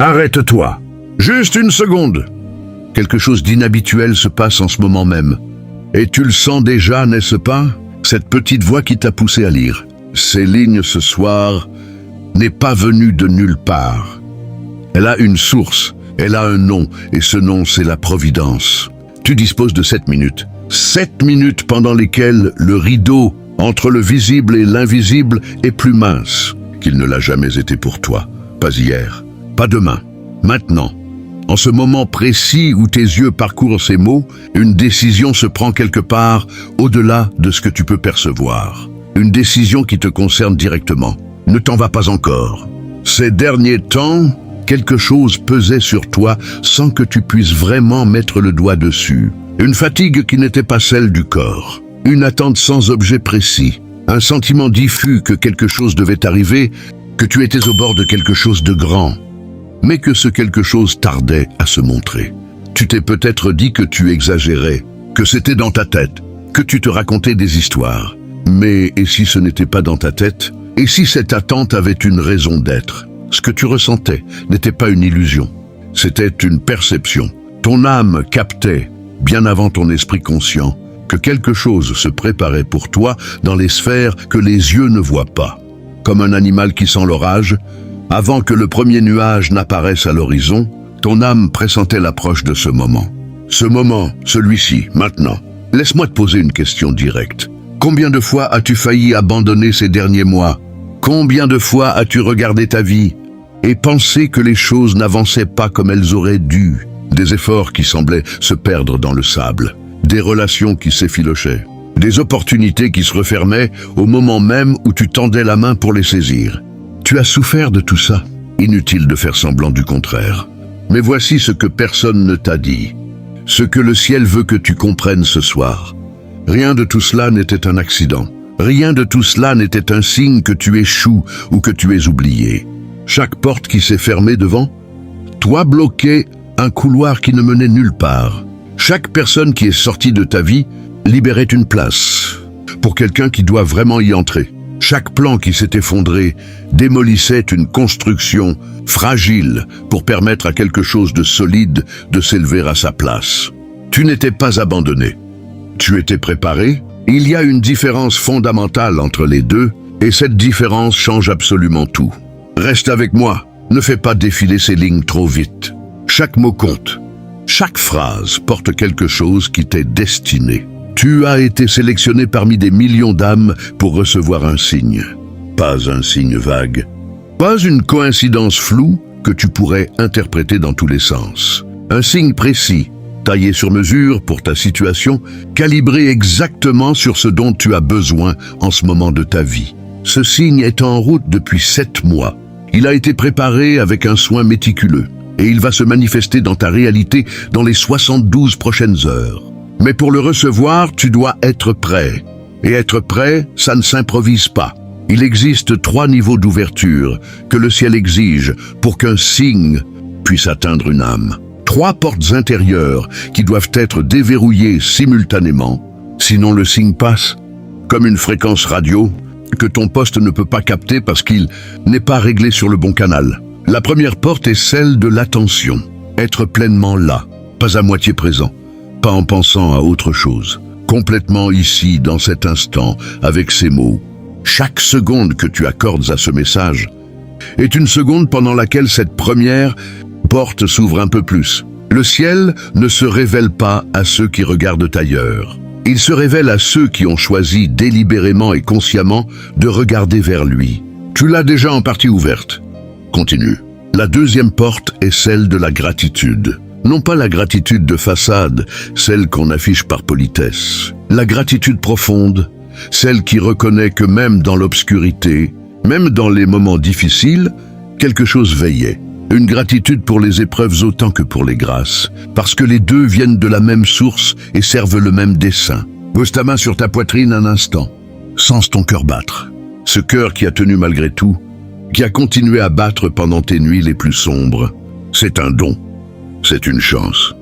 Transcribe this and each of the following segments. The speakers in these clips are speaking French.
Arrête-toi. Juste une seconde. Quelque chose d'inhabituel se passe en ce moment même. Et tu le sens déjà, n'est-ce pas? Cette petite voix qui t'a poussé à lire. Ces lignes ce soir n'est pas venue de nulle part. Elle a une source, elle a un nom, et ce nom c'est la Providence. Tu disposes de 7 minutes. 7 minutes pendant lesquelles le rideau entre le visible et l'invisible est plus mince qu'il ne l'a jamais été pour toi. Pas hier, pas demain, maintenant. En ce moment précis où tes yeux parcourent ces mots, une décision se prend quelque part au-delà de ce que tu peux percevoir. Une décision qui te concerne directement. Ne t'en va pas encore. Ces derniers temps, quelque chose pesait sur toi sans que tu puisses vraiment mettre le doigt dessus. Une fatigue qui n'était pas celle du corps. Une attente sans objet précis. Un sentiment diffus que quelque chose devait arriver, que tu étais au bord de quelque chose de grand. Mais que ce quelque chose tardait à se montrer. Tu t'es peut-être dit que tu exagérais, que c'était dans ta tête, que tu te racontais des histoires. Mais et si ce n'était pas dans ta tête? Et si cette attente avait une raison d'être? Ce que tu ressentais n'était pas une illusion, c'était une perception. Ton âme captait, bien avant ton esprit conscient, que quelque chose se préparait pour toi dans les sphères que les yeux ne voient pas. Comme un animal qui sent l'orage, avant que le premier nuage n'apparaisse à l'horizon, ton âme pressentait l'approche de ce moment. Ce moment, celui-ci, maintenant. Laisse-moi te poser une question directe. Combien de fois as-tu failli abandonner ces derniers mois? Combien de fois as-tu regardé ta vie et pensé que les choses n'avançaient pas comme elles auraient dû? Des efforts qui semblaient se perdre dans le sable, des relations qui s'effilochaient, des opportunités qui se refermaient au moment même où tu tendais la main pour les saisir. Tu as souffert de tout ça. Inutile de faire semblant du contraire. Mais voici ce que personne ne t'a dit. Ce que le ciel veut que tu comprennes ce soir. Rien de tout cela n'était un accident. Rien de tout cela n'était un signe que tu échoues ou que tu es oublié. Chaque porte qui s'est fermée devant toi bloquait un couloir qui ne menait nulle part. Chaque personne qui est sortie de ta vie libérait une place pour quelqu'un qui doit vraiment y entrer. Chaque plan qui s'est effondré démolissait une construction fragile pour permettre à quelque chose de solide de s'élever à sa place. Tu n'étais pas abandonné. Tu étais préparé. Il y a une différence fondamentale entre les deux, et cette différence change absolument tout. Reste avec moi, ne fais pas défiler ces lignes trop vite. Chaque mot compte. Chaque phrase porte quelque chose qui t'est destiné. Tu as été sélectionné parmi des millions d'âmes pour recevoir un signe. Pas un signe vague. Pas une coïncidence floue que tu pourrais interpréter dans tous les sens. Un signe précis, taillé sur mesure pour ta situation, calibré exactement sur ce dont tu as besoin en ce moment de ta vie. Ce signe est en route depuis 7 mois. Il a été préparé avec un soin méticuleux et il va se manifester dans ta réalité dans les 72 prochaines heures. Mais pour le recevoir, tu dois être prêt. Et être prêt, ça ne s'improvise pas. Il existe 3 niveaux d'ouverture que le ciel exige pour qu'un signe puisse atteindre une âme. 3 portes intérieures qui doivent être déverrouillées simultanément, sinon le signe passe, comme une fréquence radio que ton poste ne peut pas capter parce qu'il n'est pas réglé sur le bon canal. La première porte est celle de l'attention, être pleinement là, pas à moitié présent. Pas en pensant à autre chose, complètement ici, dans cet instant, avec ces mots. Chaque seconde que tu accordes à ce message est une seconde pendant laquelle cette première porte s'ouvre un peu plus. Le ciel ne se révèle pas à ceux qui regardent ailleurs. Il se révèle à ceux qui ont choisi délibérément et consciemment de regarder vers lui. Tu l'as déjà en partie ouverte. Continue. La deuxième porte est celle de la gratitude. Non pas la gratitude de façade, celle qu'on affiche par politesse. La gratitude profonde, celle qui reconnaît que même dans l'obscurité, même dans les moments difficiles, quelque chose veillait. Une gratitude pour les épreuves autant que pour les grâces, parce que les deux viennent de la même source et servent le même dessein. Pose ta main sur ta poitrine un instant. Sens ton cœur battre. Ce cœur qui a tenu malgré tout, qui a continué à battre pendant tes nuits les plus sombres. C'est un don. C'est une chance.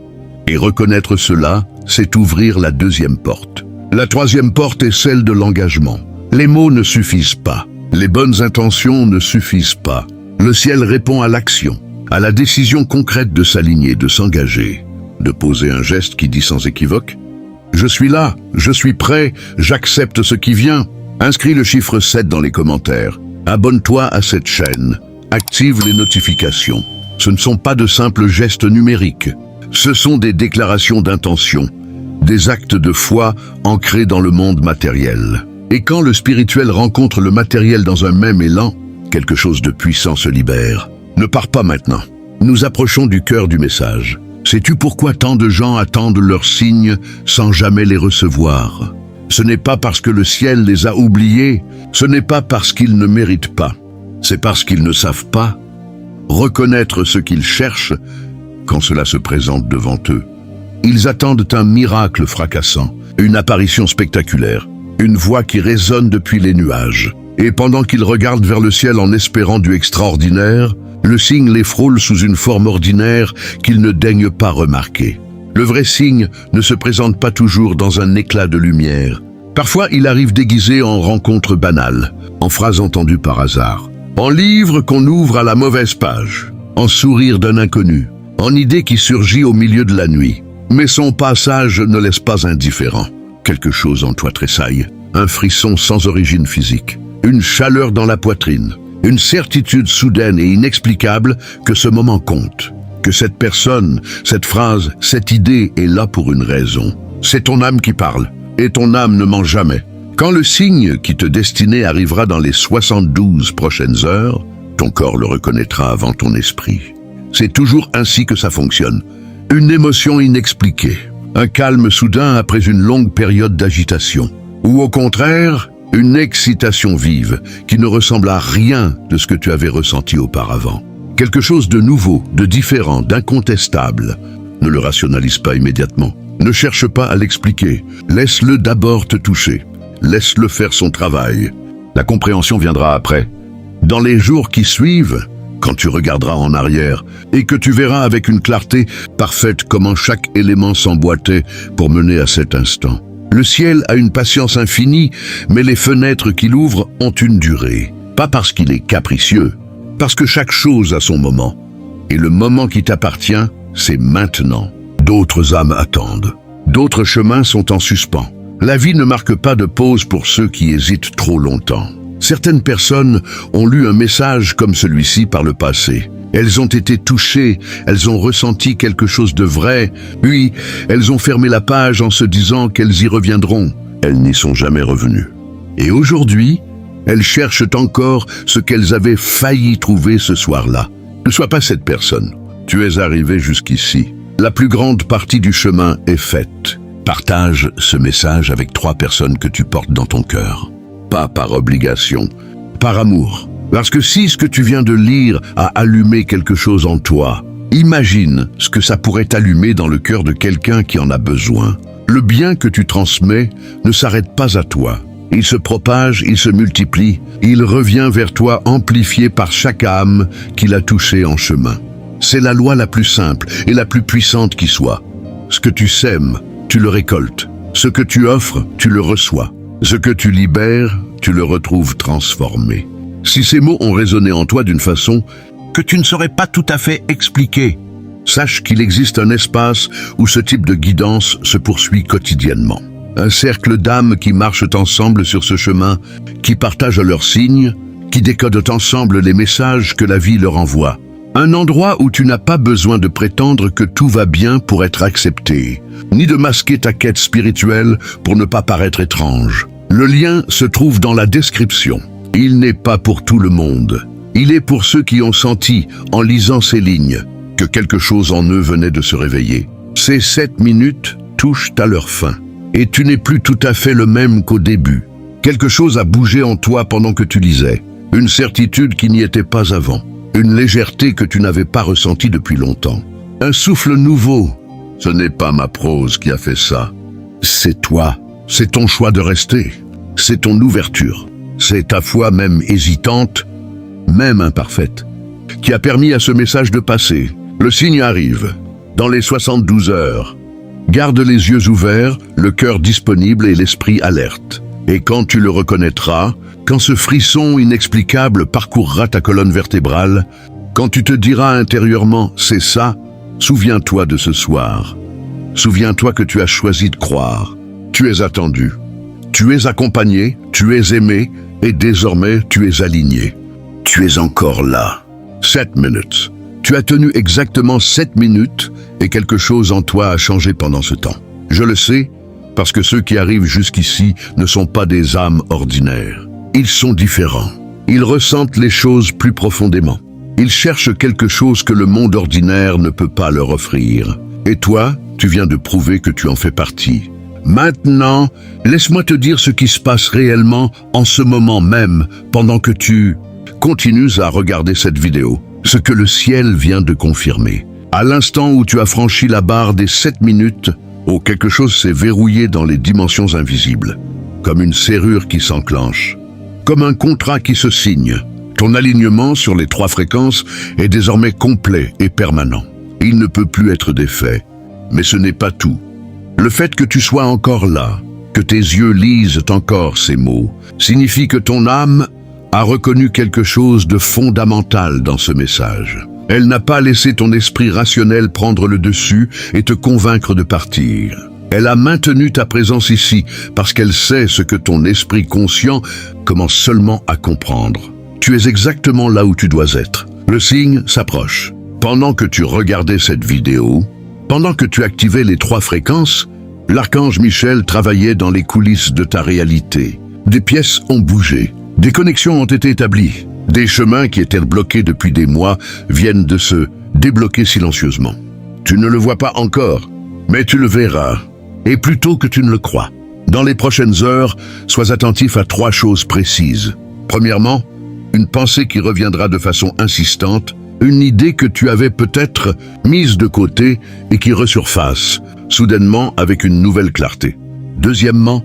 Et reconnaître cela, c'est ouvrir la deuxième porte. La troisième porte est celle de l'engagement. Les mots ne suffisent pas. Les bonnes intentions ne suffisent pas. Le ciel répond à l'action. à la décision concrète de s'aligner, de s'engager, de poser un geste qui dit sans équivoque « Je suis là, je suis prêt, j'accepte ce qui vient ». Inscris le chiffre 7 dans les commentaires. Abonne-toi à cette chaîne. Active les notifications. Ce ne sont pas de simples gestes numériques. Ce sont des déclarations d'intention, des actes de foi ancrés dans le monde matériel. Et quand le spirituel rencontre le matériel dans un même élan, quelque chose de puissant se libère. Ne pars pas maintenant. Nous approchons du cœur du message. Sais-tu pourquoi tant de gens attendent leurs signes sans jamais les recevoir ? Ce n'est pas parce que le ciel les a oubliés, ce n'est pas parce qu'ils ne méritent pas. C'est parce qu'ils ne savent pas reconnaître ce qu'ils cherchent quand cela se présente devant eux. Ils attendent un miracle fracassant, une apparition spectaculaire, une voix qui résonne depuis les nuages. Et pendant qu'ils regardent vers le ciel en espérant du extraordinaire, le signe les frôle sous une forme ordinaire qu'ils ne daignent pas remarquer. Le vrai signe ne se présente pas toujours dans un éclat de lumière. Parfois, il arrive déguisé en rencontre banale, en phrase entendue par hasard, en livre qu'on ouvre à la mauvaise page, en sourire d'un inconnu, en idée qui surgit au milieu de la nuit. Mais son passage ne laisse pas indifférent. Quelque chose en toi tressaille, un frisson sans origine physique, une chaleur dans la poitrine, une certitude soudaine et inexplicable que ce moment compte. Que cette personne, cette phrase, cette idée est là pour une raison. C'est ton âme qui parle, et ton âme ne ment jamais. Quand le signe qui te destinait arrivera dans les 72 prochaines heures, ton corps le reconnaîtra avant ton esprit. C'est toujours ainsi que ça fonctionne. Une émotion inexpliquée, un calme soudain après une longue période d'agitation. Ou au contraire, une excitation vive qui ne ressemble à rien de ce que tu avais ressenti auparavant. Quelque chose de nouveau, de différent, d'incontestable. Ne le rationalise pas immédiatement. Ne cherche pas à l'expliquer. Laisse-le d'abord te toucher. Laisse-le faire son travail. La compréhension viendra après. Dans les jours qui suivent, quand tu regarderas en arrière et que tu verras avec une clarté parfaite comment chaque élément s'emboîtait pour mener à cet instant. Le ciel a une patience infinie, mais les fenêtres qu'il ouvre ont une durée. Pas parce qu'il est capricieux, parce que chaque chose a son moment. Et le moment qui t'appartient, c'est maintenant. D'autres âmes attendent. D'autres chemins sont en suspens. La vie ne marque pas de pause pour ceux qui hésitent trop longtemps. Certaines personnes ont lu un message comme celui-ci par le passé. Elles ont été touchées, elles ont ressenti quelque chose de vrai, puis elles ont fermé la page en se disant qu'elles y reviendront. Elles n'y sont jamais revenues. Et aujourd'hui, elles cherchent encore ce qu'elles avaient failli trouver ce soir-là. Ne sois pas cette personne. Tu es arrivé jusqu'ici. La plus grande partie du chemin est faite. Partage ce message avec 3 personnes que tu portes dans ton cœur. Pas par obligation, par amour. Parce que si ce que tu viens de lire a allumé quelque chose en toi, imagine ce que ça pourrait allumer dans le cœur de quelqu'un qui en a besoin. Le bien que tu transmets ne s'arrête pas à toi. Il se propage, il se multiplie, il revient vers toi amplifié par chaque âme qu'il a touché en chemin. C'est la loi la plus simple et la plus puissante qui soit. Ce que tu sèmes, tu le récoltes. Ce que tu offres, tu le reçois. Ce que tu libères, tu le retrouves transformé. Si ces mots ont résonné en toi d'une façon que tu ne saurais pas tout à fait expliquer, sache qu'il existe un espace où ce type de guidance se poursuit quotidiennement. Un cercle d'âmes qui marchent ensemble sur ce chemin, qui partagent leurs signes, qui décodent ensemble les messages que la vie leur envoie. Un endroit où tu n'as pas besoin de prétendre que tout va bien pour être accepté, ni de masquer ta quête spirituelle pour ne pas paraître étrange. Le lien se trouve dans la description. Il n'est pas pour tout le monde. Il est pour ceux qui ont senti, en lisant ces lignes, que quelque chose en eux venait de se réveiller. Ces 7 minutes touchent à leur fin. Et tu n'es plus tout à fait le même qu'au début. Quelque chose a bougé en toi pendant que tu lisais. Une certitude qui n'y était pas avant. Une légèreté que tu n'avais pas ressentie depuis longtemps. Un souffle nouveau. Ce n'est pas ma prose qui a fait ça. C'est toi. C'est ton choix de rester. C'est ton ouverture. C'est ta foi même hésitante, même imparfaite, qui a permis à ce message de passer. Le signe arrive. Dans les 72 heures. Garde les yeux ouverts, le cœur disponible et l'esprit alerte. Et quand tu le reconnaîtras, quand ce frisson inexplicable parcourra ta colonne vertébrale, Quand tu te diras intérieurement « c'est ça », souviens-toi de ce soir. Souviens-toi que tu as choisi de croire. Tu es attendu. Tu es accompagné, tu es aimé, et désormais tu es aligné. Tu es encore là. 7 minutes. Tu as tenu exactement 7 minutes et quelque chose en toi a changé pendant ce temps. Je le sais, parce que ceux qui arrivent jusqu'ici ne sont pas des âmes ordinaires. Ils sont différents. Ils ressentent les choses plus profondément. Ils cherchent quelque chose que le monde ordinaire ne peut pas leur offrir. Et toi, tu viens de prouver que tu en fais partie. Maintenant, laisse-moi te dire ce qui se passe réellement en ce moment même, pendant que tu continues à regarder cette vidéo. Ce que le ciel vient de confirmer. À l'instant où tu as franchi la barre des 7 minutes, quelque chose s'est verrouillé dans les dimensions invisibles. Comme une serrure qui s'enclenche. Comme un contrat qui se signe. Ton alignement sur les 3 fréquences est désormais complet et permanent. Il ne peut plus être défait. Mais ce n'est pas tout. Le fait que tu sois encore là, que tes yeux lisent encore ces mots, signifie que ton âme a reconnu quelque chose de fondamental dans ce message. Elle n'a pas laissé ton esprit rationnel prendre le dessus et te convaincre de partir. Elle a maintenu ta présence ici parce qu'elle sait ce que ton esprit conscient commence seulement à comprendre. Tu es exactement là où tu dois être. Le signe s'approche. Pendant que tu regardais cette vidéo, pendant que tu activais les 3 fréquences, l'archange Michel travaillait dans les coulisses de ta réalité. Des pièces ont bougé, des connexions ont été établies, des chemins qui étaient bloqués depuis des mois viennent de se débloquer silencieusement. Tu ne le vois pas encore, mais tu le verras, et plus tôt que tu ne le crois. Dans les prochaines heures, sois attentif à 3 choses précises. Premièrement, une pensée qui reviendra de façon insistante, une idée que tu avais peut-être mise de côté et qui resurface, soudainement avec une nouvelle clarté. Deuxièmement,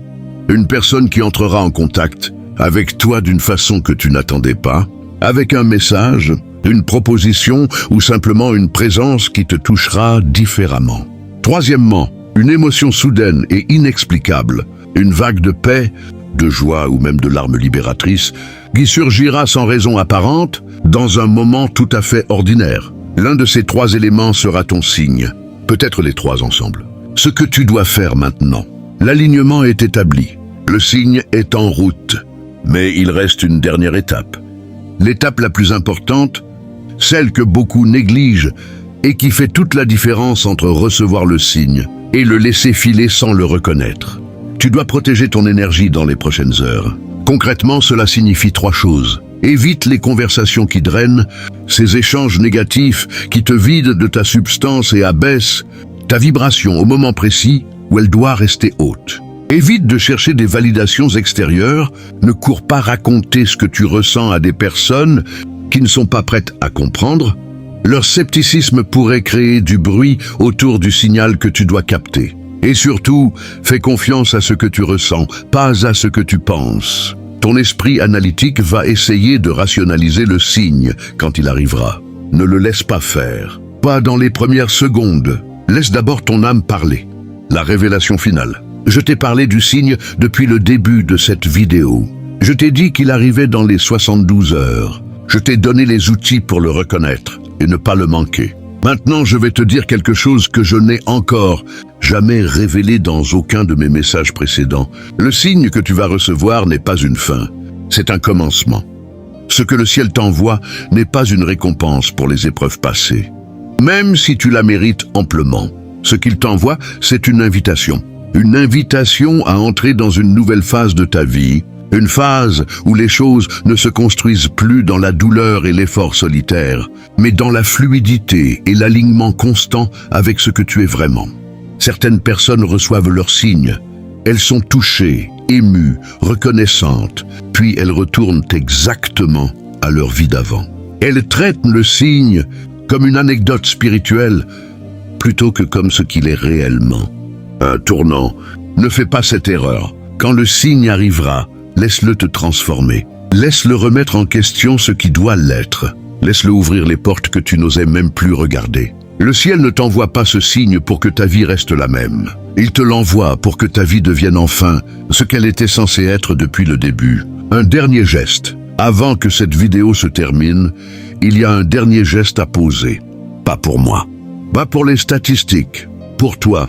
une personne qui entrera en contact avec toi d'une façon que tu n'attendais pas, avec un message, une proposition ou simplement une présence qui te touchera différemment. Troisièmement, une émotion soudaine et inexplicable, une vague de paix, de joie ou même de larmes libératrices, qui surgira sans raison apparente dans un moment tout à fait ordinaire. L'un de ces 3 éléments sera ton signe, peut-être les 3 ensemble. Ce que tu dois faire maintenant. L'alignement est établi, le signe est en route, mais il reste une dernière étape. L'étape la plus importante, celle que beaucoup négligent et qui fait toute la différence entre recevoir le signe et le laisser filer sans le reconnaître. Tu dois protéger ton énergie dans les prochaines heures. Concrètement, cela signifie 3 choses. Évite les conversations qui drainent, ces échanges négatifs qui te vident de ta substance et abaissent ta vibration au moment précis où elle doit rester haute. Évite de chercher des validations extérieures, ne cours pas raconter ce que tu ressens à des personnes qui ne sont pas prêtes à comprendre. Leur scepticisme pourrait créer du bruit autour du signal que tu dois capter. Et surtout, fais confiance à ce que tu ressens, pas à ce que tu penses. Ton esprit analytique va essayer de rationaliser le signe quand il arrivera. Ne le laisse pas faire. Pas dans les premières secondes. Laisse d'abord ton âme parler. La révélation finale. Je t'ai parlé du signe depuis le début de cette vidéo. Je t'ai dit qu'il arrivait dans les 72 heures. Je t'ai donné les outils pour le reconnaître et ne pas le manquer. Maintenant, je vais te dire quelque chose que je n'ai encore jamais révélé dans aucun de mes messages précédents. Le signe que tu vas recevoir n'est pas une fin, c'est un commencement. Ce que le ciel t'envoie n'est pas une récompense pour les épreuves passées. Même si tu la mérites amplement, ce qu'il t'envoie, c'est une invitation. Une invitation à entrer dans une nouvelle phase de ta vie, une phase où les choses ne se construisent plus dans la douleur et l'effort solitaire, mais dans la fluidité et l'alignement constant avec ce que tu es vraiment. Certaines personnes reçoivent leurs signes. Elles sont touchées, émues, reconnaissantes, puis elles retournent exactement à leur vie d'avant. Elles traitent le signe comme une anecdote spirituelle plutôt que comme ce qu'il est réellement. Un tournant, ne fais pas cette erreur. Quand le signe arrivera, laisse-le te transformer. Laisse-le remettre en question ce qui doit l'être. Laisse-le ouvrir les portes que tu n'osais même plus regarder. Le ciel ne t'envoie pas ce signe pour que ta vie reste la même. Il te l'envoie pour que ta vie devienne enfin ce qu'elle était censée être depuis le début. Un dernier geste. Avant que cette vidéo se termine, il y a un dernier geste à poser. Pas pour moi, pas pour les statistiques, pour toi.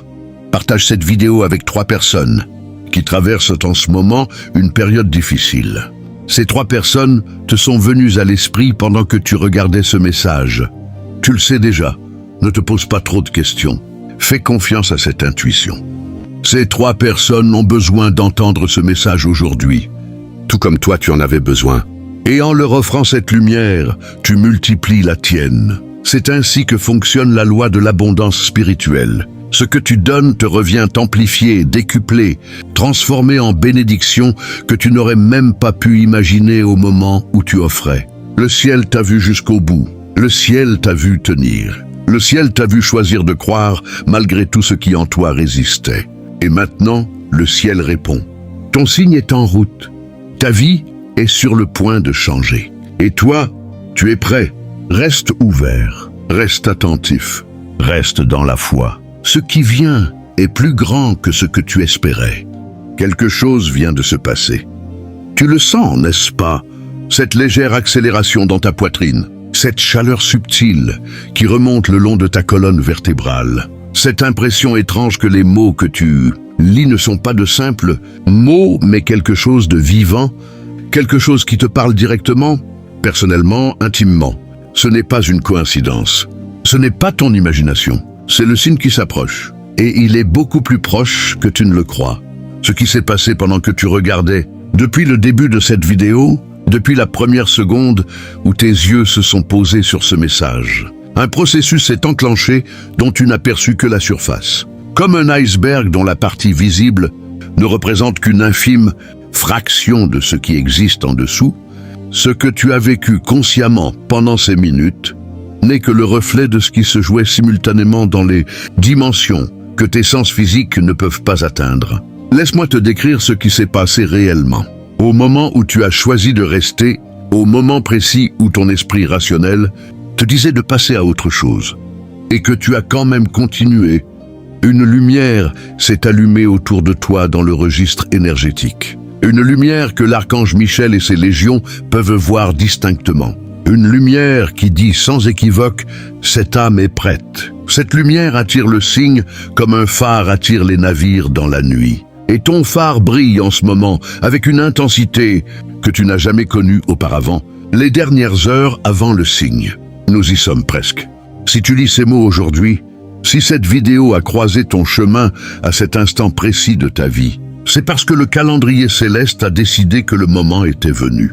Partage cette vidéo avec 3 personnes qui traversent en ce moment une période difficile. Ces 3 personnes te sont venues à l'esprit pendant que tu regardais ce message. Tu le sais déjà, ne te pose pas trop de questions. Fais confiance à cette intuition. Ces 3 personnes ont besoin d'entendre ce message aujourd'hui, tout comme toi tu en avais besoin. Et en leur offrant cette lumière, tu multiplies la tienne. C'est ainsi que fonctionne la loi de l'abondance spirituelle. Ce que tu donnes te revient amplifié, décuplé, transformé en bénédiction que tu n'aurais même pas pu imaginer au moment où tu offrais. Le ciel t'a vu jusqu'au bout. Le ciel t'a vu tenir. Le ciel t'a vu choisir de croire malgré tout ce qui en toi résistait. Et maintenant, le ciel répond. Ton signe est en route. Ta vie est sur le point de changer. Et toi, tu es prêt. Reste ouvert, reste attentif, reste dans la foi. Ce qui vient est plus grand que ce que tu espérais. Quelque chose vient de se passer. Tu le sens, n'est-ce pas? Cette légère accélération dans ta poitrine, cette chaleur subtile qui remonte le long de ta colonne vertébrale, cette impression étrange que les mots que tu lis ne sont pas de simples mots, mais quelque chose de vivant, quelque chose qui te parle directement, personnellement, intimement. Ce n'est pas une coïncidence. Ce n'est pas ton imagination. C'est le signe qui s'approche. Et il est beaucoup plus proche que tu ne le crois. Ce qui s'est passé pendant que tu regardais, depuis le début de cette vidéo, depuis la première seconde où tes yeux se sont posés sur ce message. Un processus s'est enclenché dont tu n'as perçu que la surface. Comme un iceberg dont la partie visible ne représente qu'une infime fraction de ce qui existe en dessous, ce que tu as vécu consciemment pendant ces minutes n'est que le reflet de ce qui se jouait simultanément dans les dimensions que tes sens physiques ne peuvent pas atteindre. Laisse-moi te décrire ce qui s'est passé réellement. Au moment où tu as choisi de rester, au moment précis où ton esprit rationnel te disait de passer à autre chose, et que tu as quand même continué, une lumière s'est allumée autour de toi dans le registre énergétique. Une lumière que l'archange Michel et ses légions peuvent voir distinctement. Une lumière qui dit sans équivoque « cette âme est prête ». Cette lumière attire le signe comme un phare attire les navires dans la nuit. Et ton phare brille en ce moment avec une intensité que tu n'as jamais connue auparavant, les dernières heures avant le signe. Nous y sommes presque. Si tu lis ces mots aujourd'hui, si cette vidéo a croisé ton chemin à cet instant précis de ta vie, c'est parce que le calendrier céleste a décidé que le moment était venu.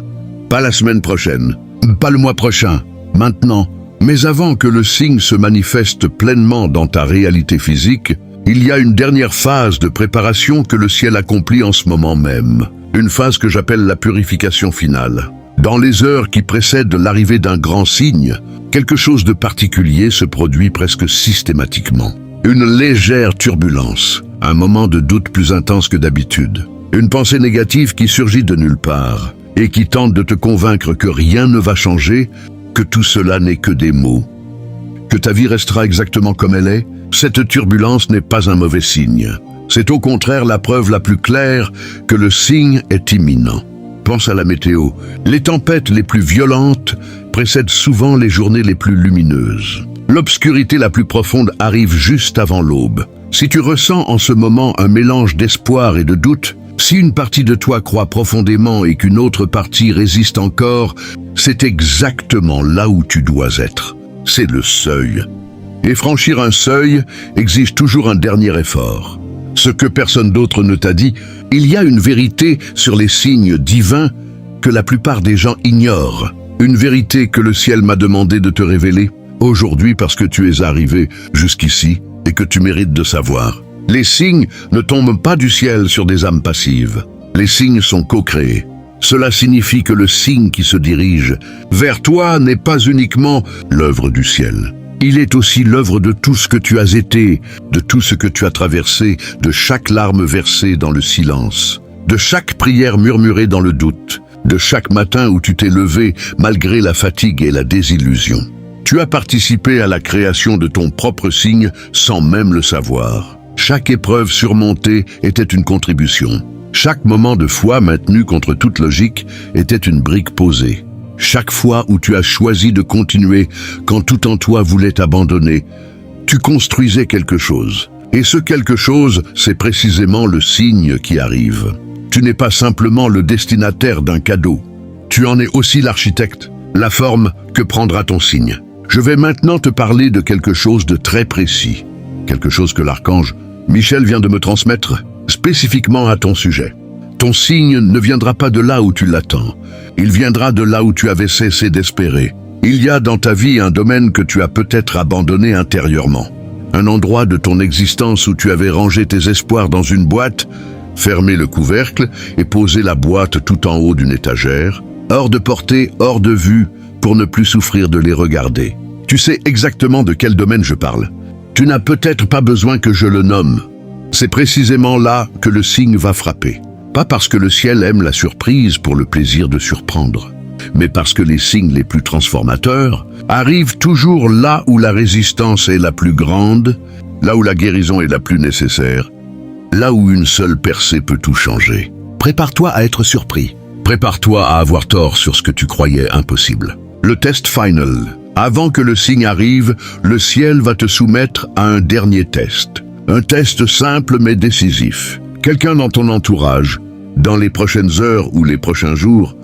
Pas la semaine prochaine, pas le mois prochain, maintenant. Mais avant que le signe se manifeste pleinement dans ta réalité physique, il y a une dernière phase de préparation que le ciel accomplit en ce moment même. Une phase que j'appelle la purification finale. Dans les heures qui précèdent l'arrivée d'un grand signe, quelque chose de particulier se produit presque systématiquement. Une légère turbulence. Un moment de doute plus intense que d'habitude. Une pensée négative qui surgit de nulle part et qui tente de te convaincre que rien ne va changer, que tout cela n'est que des mots. Que ta vie restera exactement comme elle est, cette turbulence n'est pas un mauvais signe. C'est au contraire la preuve la plus claire que le signe est imminent. Pense à la météo. Les tempêtes les plus violentes précèdent souvent les journées les plus lumineuses. L'obscurité la plus profonde arrive juste avant l'aube. Si tu ressens en ce moment un mélange d'espoir et de doute, si une partie de toi croit profondément et qu'une autre partie résiste encore, c'est exactement là où tu dois être. C'est le seuil. Et franchir un seuil exige toujours un dernier effort. Ce que personne d'autre ne t'a dit, il y a une vérité sur les signes divins que la plupart des gens ignorent. Une vérité que le ciel m'a demandé de te révéler aujourd'hui parce que tu es arrivé jusqu'ici et que tu mérites de savoir. Les signes ne tombent pas du ciel sur des âmes passives. Les signes sont co-créés. Cela signifie que le signe qui se dirige vers toi n'est pas uniquement l'œuvre du ciel. Il est aussi l'œuvre de tout ce que tu as été, de tout ce que tu as traversé, de chaque larme versée dans le silence, de chaque prière murmurée dans le doute, de chaque matin où tu t'es levé malgré la fatigue et la désillusion. Tu as participé à la création de ton propre signe sans même le savoir. Chaque épreuve surmontée était une contribution. Chaque moment de foi maintenu contre toute logique était une brique posée. Chaque fois où tu as choisi de continuer quand tout en toi voulait abandonner, tu construisais quelque chose. Et ce quelque chose, c'est précisément le signe qui arrive. Tu n'es pas simplement le destinataire d'un cadeau. Tu en es aussi l'architecte, la forme que prendra ton signe. Je vais maintenant te parler de quelque chose de très précis. Quelque chose que l'archange Michel vient de me transmettre spécifiquement à ton sujet. Ton signe ne viendra pas de là où tu l'attends. Il viendra de là où tu avais cessé d'espérer. Il y a dans ta vie un domaine que tu as peut-être abandonné intérieurement. Un endroit de ton existence où tu avais rangé tes espoirs dans une boîte, fermé le couvercle et posé la boîte tout en haut d'une étagère, hors de portée, hors de vue, pour ne plus souffrir de les regarder. Tu sais exactement de quel domaine je parle. Tu n'as peut-être pas besoin que je le nomme. C'est précisément là que le signe va frapper. Pas parce que le ciel aime la surprise pour le plaisir de surprendre, mais parce que les signes les plus transformateurs arrivent toujours là où la résistance est la plus grande, là où la guérison est la plus nécessaire, là où une seule percée peut tout changer. Prépare-toi à être surpris. Prépare-toi à avoir tort sur ce que tu croyais impossible. Le test final. Avant que le signe arrive, le ciel va te soumettre à un dernier test. Un test simple mais décisif. Quelqu'un dans ton entourage, dans les prochaines heures ou les prochains jours,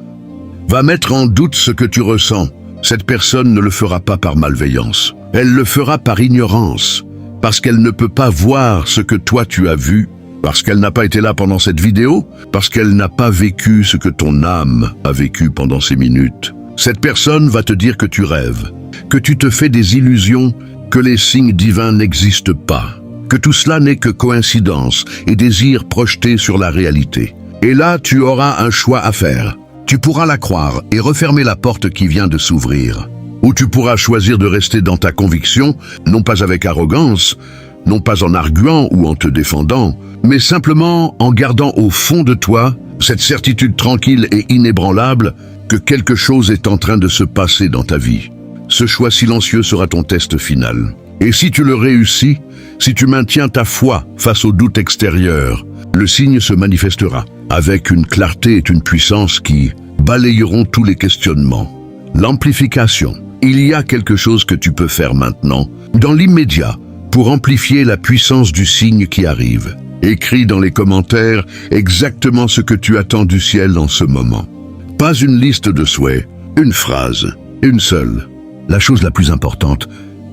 va mettre en doute ce que tu ressens. Cette personne ne le fera pas par malveillance. Elle le fera par ignorance, parce qu'elle ne peut pas voir ce que toi tu as vu, parce qu'elle n'a pas été là pendant cette vidéo, parce qu'elle n'a pas vécu ce que ton âme a vécu pendant ces minutes. Cette personne va te dire que tu rêves, que tu te fais des illusions, que les signes divins n'existent pas, que tout cela n'est que coïncidence et désir projeté sur la réalité. Et là, tu auras un choix à faire. Tu pourras la croire et refermer la porte qui vient de s'ouvrir. Ou tu pourras choisir de rester dans ta conviction, non pas avec arrogance, non pas en arguant ou en te défendant, mais simplement en gardant au fond de toi cette certitude tranquille et inébranlable que quelque chose est en train de se passer dans ta vie. Ce choix silencieux sera ton test final. Et si tu le réussis, si tu maintiens ta foi face au doute extérieur, le signe se manifestera avec une clarté et une puissance qui balayeront tous les questionnements. L'amplification. Il y a quelque chose que tu peux faire maintenant, dans l'immédiat, pour amplifier la puissance du signe qui arrive. Écris dans les commentaires exactement ce que tu attends du ciel en ce moment. Pas une liste de souhaits, une phrase, une seule. La chose la plus importante,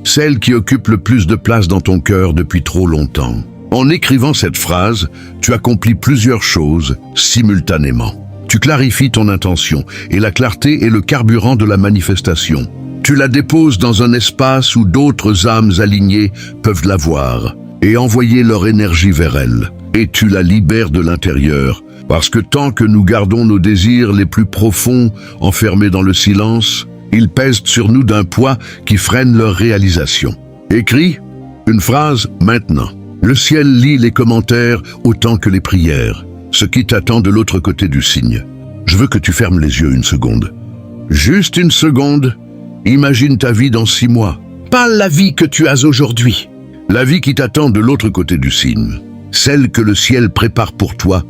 celle qui occupe le plus de place dans ton cœur depuis trop longtemps. En écrivant cette phrase, tu accomplis plusieurs choses simultanément. Tu clarifies ton intention et la clarté est le carburant de la manifestation. Tu la déposes dans un espace où d'autres âmes alignées peuvent la voir et envoyer leur énergie vers elle. Et tu la libères de l'intérieur, parce que tant que nous gardons nos désirs les plus profonds enfermés dans le silence, ils pèsent sur nous d'un poids qui freine leur réalisation. Écris une phrase maintenant. Le ciel lit les commentaires autant que les prières, ce qui t'attend de l'autre côté du signe. Je veux que tu fermes les yeux une seconde. Juste une seconde. Imagine ta vie dans 6 mois. Pas la vie que tu as aujourd'hui. La vie qui t'attend de l'autre côté du signe. Celle que le ciel prépare pour toi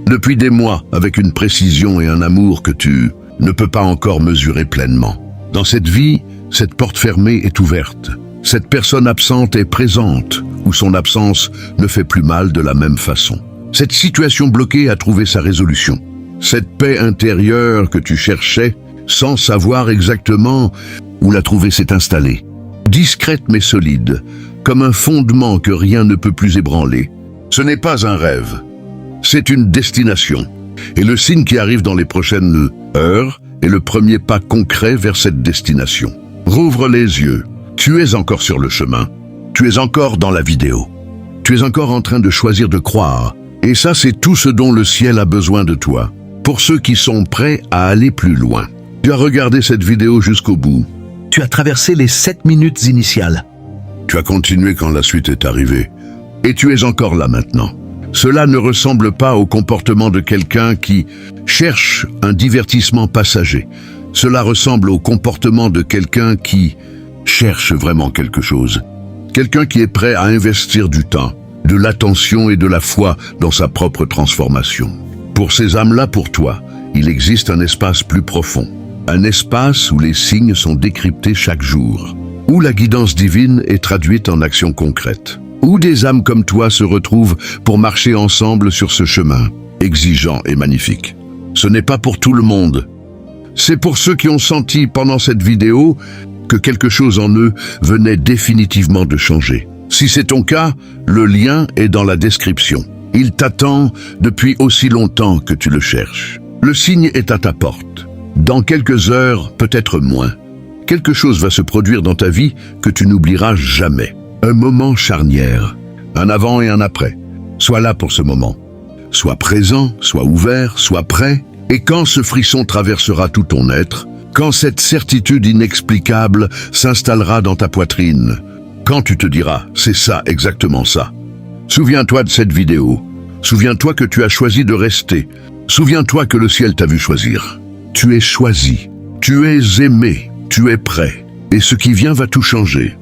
depuis des mois avec une précision et un amour que tu ne peux pas encore mesurer pleinement. Dans cette vie, cette porte fermée est ouverte. Cette personne absente est présente, ou son absence ne fait plus mal de la même façon. Cette situation bloquée a trouvé sa résolution. Cette paix intérieure que tu cherchais, sans savoir exactement où la trouver, s'est installée. Discrète mais solide, comme un fondement que rien ne peut plus ébranler. Ce n'est pas un rêve, c'est une destination. Et le signe qui arrive dans les prochaines heures est le premier pas concret vers cette destination. Rouvre les yeux. Tu es encore sur le chemin. Tu es encore dans la vidéo. Tu es encore en train de choisir de croire. Et ça, c'est tout ce dont le ciel a besoin de toi. Pour ceux qui sont prêts à aller plus loin. Tu as regardé cette vidéo jusqu'au bout. Tu as traversé les 7 minutes initiales. Tu as continué quand la suite est arrivée. Et tu es encore là maintenant. Cela ne ressemble pas au comportement de quelqu'un qui cherche un divertissement passager. Cela ressemble au comportement de quelqu'un qui cherche vraiment quelque chose. Quelqu'un qui est prêt à investir du temps, de l'attention et de la foi dans sa propre transformation. Pour ces âmes-là, pour toi, il existe un espace plus profond. Un espace où les signes sont décryptés chaque jour. Où la guidance divine est traduite en actions concrètes. Où des âmes comme toi se retrouvent pour marcher ensemble sur ce chemin, exigeant et magnifique. Ce n'est pas pour tout le monde. C'est pour ceux qui ont senti pendant cette vidéo que quelque chose en eux venait définitivement de changer. Si c'est ton cas, le lien est dans la description. Il t'attend depuis aussi longtemps que tu le cherches. Le signe est à ta porte. Dans quelques heures, peut-être moins. Quelque chose va se produire dans ta vie que tu n'oublieras jamais. Un moment charnière, un avant et un après. Sois là pour ce moment. Sois présent, sois ouvert, sois prêt. Et quand ce frisson traversera tout ton être, quand cette certitude inexplicable s'installera dans ta poitrine, quand tu te diras « c'est ça, exactement ça ». Souviens-toi de cette vidéo. Souviens-toi que tu as choisi de rester. Souviens-toi que le ciel t'a vu choisir. Tu es choisi. Tu es aimé. Tu es prêt. Et ce qui vient va tout changer.